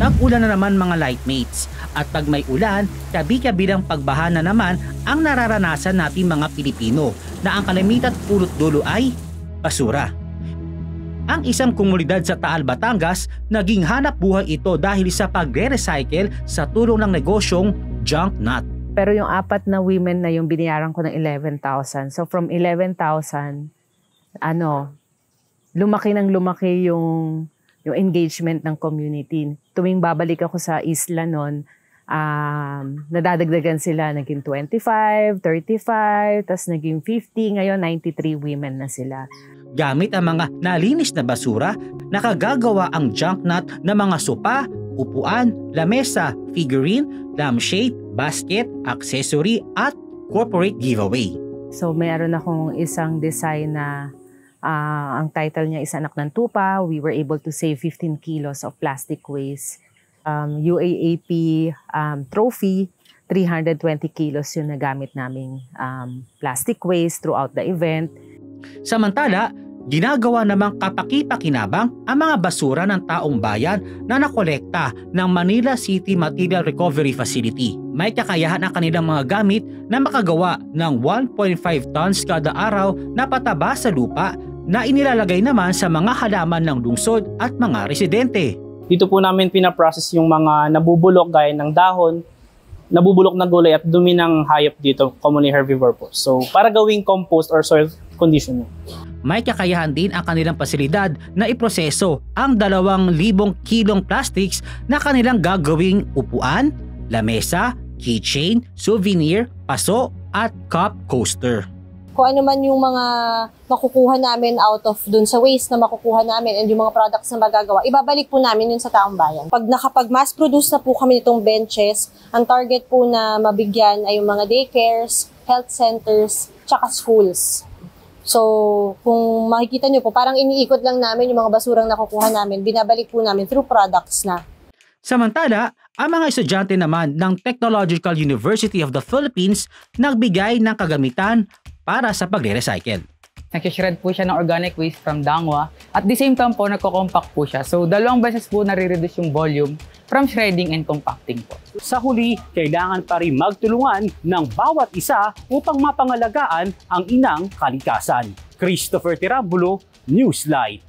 Tag-ulan na naman mga lightmates. At pag may ulan, kabi-kabi ng pagbaha na naman ang nararanasan nating mga Pilipino na ang kalimitan pulot dulo ay basura. Ang isang komunidad sa Taal, Batangas, naging hanap buhay ito dahil sa pagre-recycle sa tulong ng negosyong Junk Not. Pero yung 4 na women na yung binayaran ko ng 11,000. So from 11,000, lumaki yung engagement ng community. Tuwing babalik ako sa isla noon, nadadagdagan sila, naging 25, 35, tapos naging 50, ngayon 93 women na sila. Gamit ang mga nalinis na basura, nakagagawa ang Junk Not na mga sopa, upuan, lamesa, figurine, lampshade, basket, accessory at corporate giveaway. So mayroon akong isang design na ang title niya is Anak ng Tupa. We were able to save 15 kilos of plastic waste. UAAP trophy, 320 kilos yung nagamit naming plastic waste throughout the event. Samantala, ginagawa namang kapaki-pakinabang ang mga basura ng taong bayan na nakolekta ng Manila City Material Recovery Facility. May kakayahan ang kanilang mga gamit na makagawa ng 1.5 tons kada araw na pataba sa lupa na inilalagay naman sa mga halaman ng lungsod at mga residente. Dito po namin pinaprocess yung mga nabubulok gaya ng dahon, nabubulok na gulay at dumi ng hayop dito, commonly herbivore po. So para gawing compost or soil conditioner. May kakayahan din ang kanilang pasilidad na iproseso ang 2,000 kilong plastics na kanilang gagawing upuan, lamesa, keychain, souvenir, paso at cup coaster. Kung ano man yung mga makukuha namin out of dun sa waste na makukuha namin and yung mga products na magagawa, ibabalik po namin yun sa taong bayan. Pag nakapag-mass produce na po kami nitong benches, ang target po na mabigyan ay yung mga daycares, health centers, tsaka schools. So, kung makikita nyo po, parang iniikot lang namin yung mga basurang nakukuha namin, binabalik po namin through products na. Samantala, ang mga estudyante naman ng Technological University of the Philippines nagbigay ng kagamitan para sa pagre-recycle. Nag-shred po siya ng organic waste from Dangwa. At the same time po, nagko-compact po siya. So, 2 beses po nare-reduce yung volume from shredding and compacting po. Sa huli, kailangan pa rin magtulungan ng bawat isa upang mapangalagaan ang inang kalikasan. Christopher Tirambulo, Newslight.